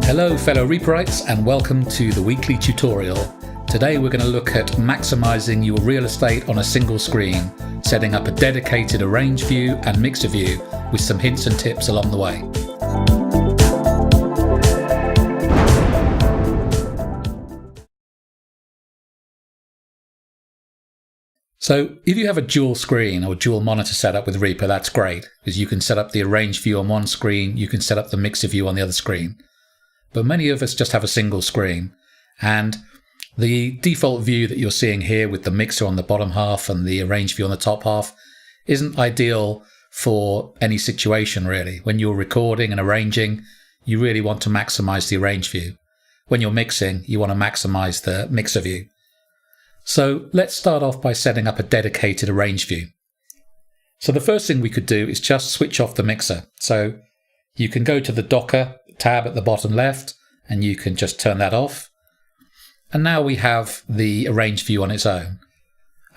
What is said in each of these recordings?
Hello fellow Reaperites and welcome to the weekly tutorial. Today we're going to look at maximising your real estate on a single screen, setting up a dedicated arrange view and mixer view with some hints and tips along the way. So if you have a dual screen or dual monitor setup with Reaper, that's great because you can set up the arrange view on one screen, you can set up the mixer view on the other screen. But many of us just have a single screen, and the default view that you're seeing here with the mixer on the bottom half and the arrange view on the top half isn't ideal for any situation really. When you're recording and arranging, you really want to maximize the arrange view. When you're mixing, you want to maximize the mixer view. So let's start off by setting up a dedicated arrange view. So the first thing we could do is just switch off the mixer. So you can go to the Docker tab at the bottom left and you can just turn that off. And now we have the arrange view on its own.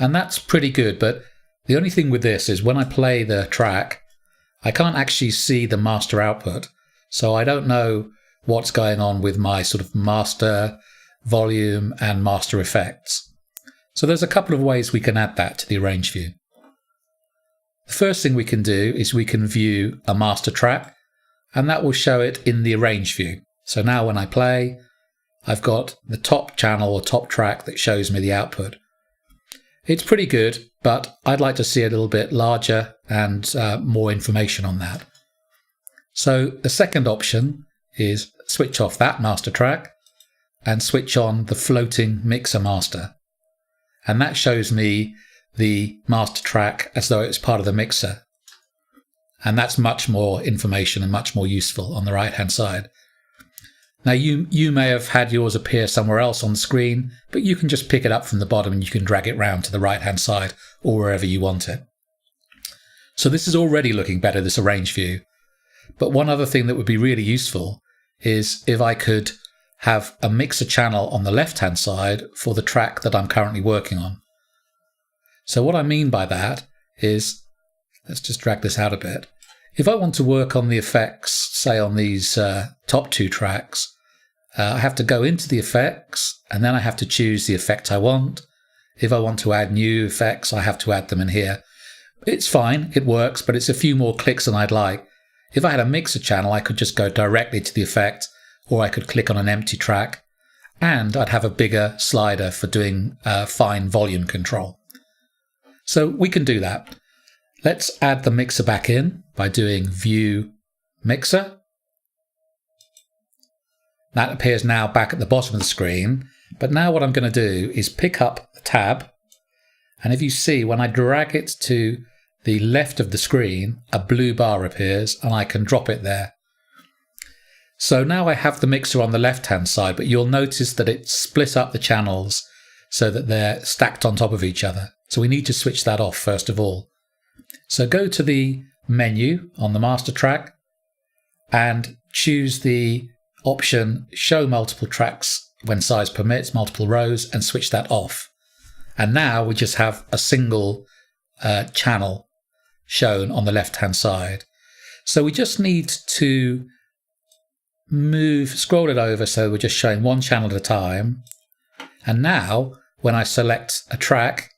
And that's pretty good, but the only thing with this is when I play the track, I can't actually see the master output. So I don't know what's going on with my sort of master volume and master effects. So there's a couple of ways we can add that to the arrange view. The first thing we can do is we can view a master track, and that will show it in the arrange view. So now when I play, I've got the top channel or top track that shows me the output. It's pretty good, but I'd like to see a little bit larger and more information on that. So the second option is switch off that master track and switch on the floating mixer master. And that shows me the master track as though it was part of the mixer. And that's much more information and much more useful on the right hand side. Now you may have had yours appear somewhere else on the screen, but you can just pick it up from the bottom and you can drag it round to the right hand side or wherever you want it. So this is already looking better, this arrange view. But one other thing that would be really useful is if I could have a mixer channel on the left hand side for the track that I'm currently working on. So what I mean by that is, let's just drag this out a bit. If I want to work on the effects, say on these top two tracks, I have to go into the effects and then I have to choose the effect I want. If I want to add new effects, I have to add them in here. It's fine, it works, but it's a few more clicks than I'd like. If I had a mixer channel, I could just go directly to the effect, or I could click on an empty track, and I'd have a bigger slider for doing fine volume control. So we can do that. Let's add the mixer back in by doing View Mixer. That appears now back at the bottom of the screen. But now what I'm going to do is pick up the tab. And if you see, when I drag it to the left of the screen, a blue bar appears and I can drop it there. So now I have the mixer on the left-hand side, but you'll notice that it split up the channels so that they're stacked on top of each other. So we need to switch that off first of all. So go to the menu on the master track and choose the option Show Multiple Tracks when size permits, multiple rows, and switch that off. And now we just have a single channel shown on the left-hand side. So we just need to scroll it over so we're just showing one channel at a time. And now when I select a track,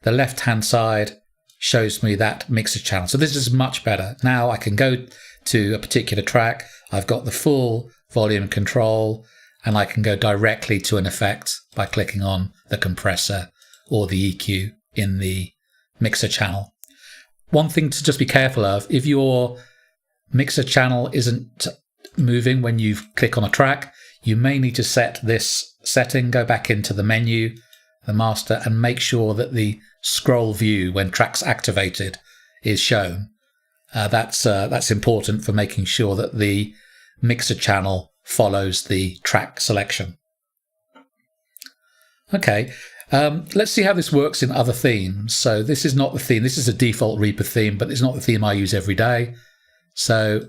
the left-hand side shows me that mixer channel. So this is much better. Now I can go to a particular track. I've got the full volume control and I can go directly to an effect by clicking on the compressor or the EQ in the mixer channel. One thing to just be careful of, if your mixer channel isn't moving when you click on a track, you may need to set this setting, go back into the menu, the master, and make sure that the scroll view when track's activated is shown. That's important for making sure that the mixer channel follows the track selection. Okay, let's see how this works in other themes. So this is not the theme, this is a default Reaper theme, but it's not the theme I use every day. So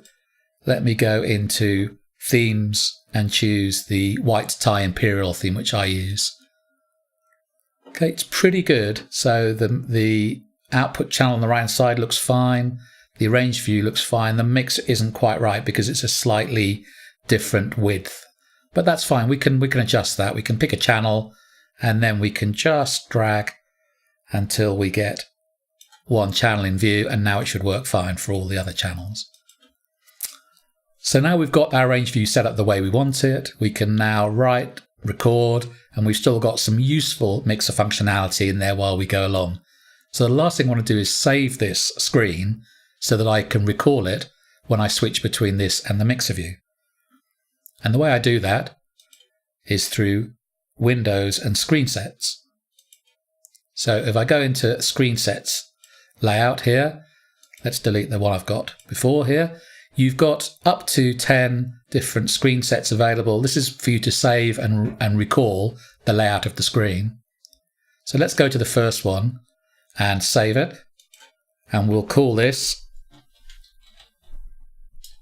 let me go into themes and choose the white tie imperial theme, which I use. Okay, it's pretty good. So the output channel on the right hand side looks fine. The arrange view looks fine. The mix isn't quite right because it's a slightly different width, but that's fine. We can adjust that. We can pick a channel and then we can just drag until we get one channel in view, and now it should work fine for all the other channels. So now we've got our range view set up the way we want it. We can now write, record, and we've still got some useful mixer functionality in there while we go along. So the last thing I want to do is save this screen so that I can recall it when I switch between this and the mixer view. And the way I do that is through Windows and Screensets. So if I go into Screensets layout here, let's delete the one I've got before here. You've got up to 10 different screen sets available. This is for you to save and recall the layout of the screen. So let's go to the first one and save it. And we'll call this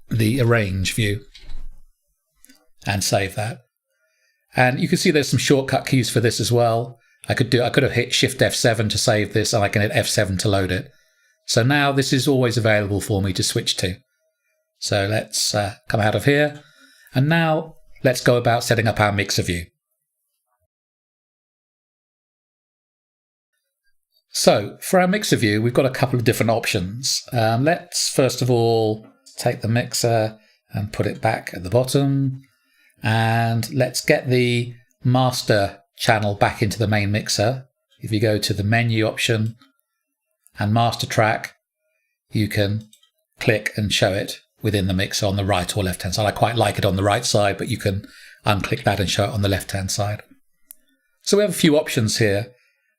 the Arrange view and save that. And you can see there's some shortcut keys for this as well. I could have hit Shift F7 to save this, and I can hit F7 to load it. So now this is always available for me to switch to. So let's come out of here. And now let's go about setting up our mixer view. So for our mixer view, we've got a couple of different options. Let's first of all take the mixer and put it back at the bottom. And let's get the master channel back into the main mixer. If you go to the menu option and master track, you can click and show it within the mixer on the right or left hand side. I quite like it on the right side, but you can unclick that and show it on the left hand side. So we have a few options here.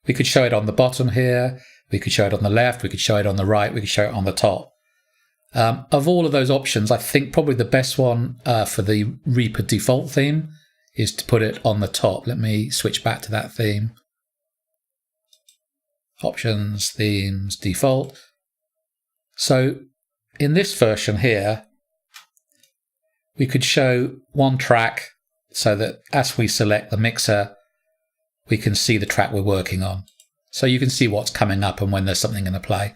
We could show it on the bottom here, we could show it on the left, we could show it on the right, we could show it on the top. Of all of those options, I think probably the best one for the Reaper default theme is to put it on the top. Let me switch back to that theme. Options, themes, default. So in this version here, we could show one track so that as we select the mixer, we can see the track we're working on. So you can see what's coming up and when there's something going to play.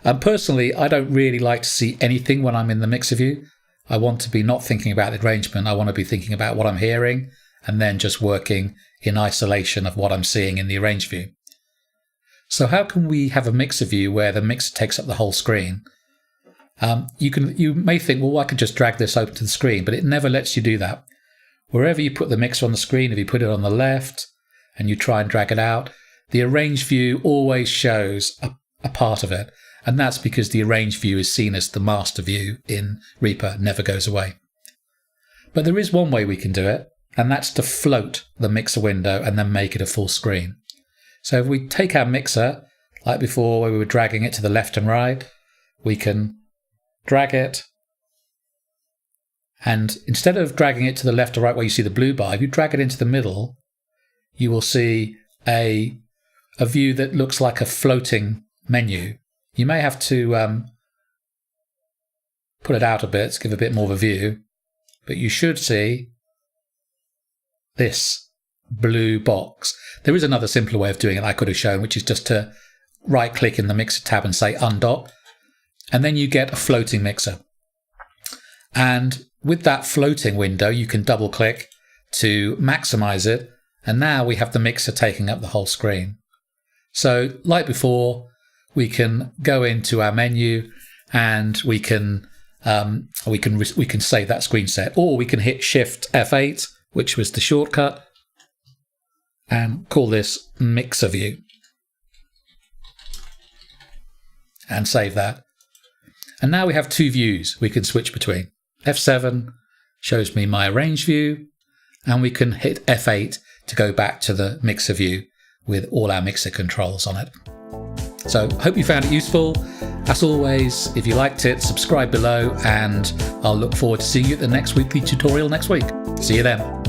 And personally, I don't really like to see anything when I'm in the mixer view. I want to be not thinking about the arrangement. I want to be thinking about what I'm hearing and then just working in isolation of what I'm seeing in the arrange view. So how can we have a mixer view where the mixer takes up the whole screen? You may think, well, I could just drag this open to the screen, but it never lets you do that. Wherever you put the mixer on the screen, if you put it on the left and you try and drag it out, the arrange view always shows a part of it. And that's because the arrange view is seen as the master view in Reaper, never goes away. But there is one way we can do it, and that's to float the mixer window and then make it a full screen. So if we take our mixer, like before where we were dragging it to the left and right, we can drag it. And instead of dragging it to the left or right where you see the blue bar, if you drag it into the middle, you will see a view that looks like a floating menu. You may have to put it out a bit to give a bit more of a view, but you should see this blue box. There is another simpler way of doing it I could have shown, which is just to right click in the mixer tab and say undot, and then you get a floating mixer. And with that floating window, you can double click to maximize it, and now we have the mixer taking up the whole screen. So like before, we can go into our menu and we can save that screen set, or we can hit Shift F8, which was the shortcut, and call this mixer view and save that. And now we have two views we can switch between. F7 shows me my arrange view, and we can hit F8 to go back to the mixer view with all our mixer controls on it. So hope you found it useful. As always, if you liked it, subscribe below, and I'll look forward to seeing you at the next weekly tutorial next week. See you then.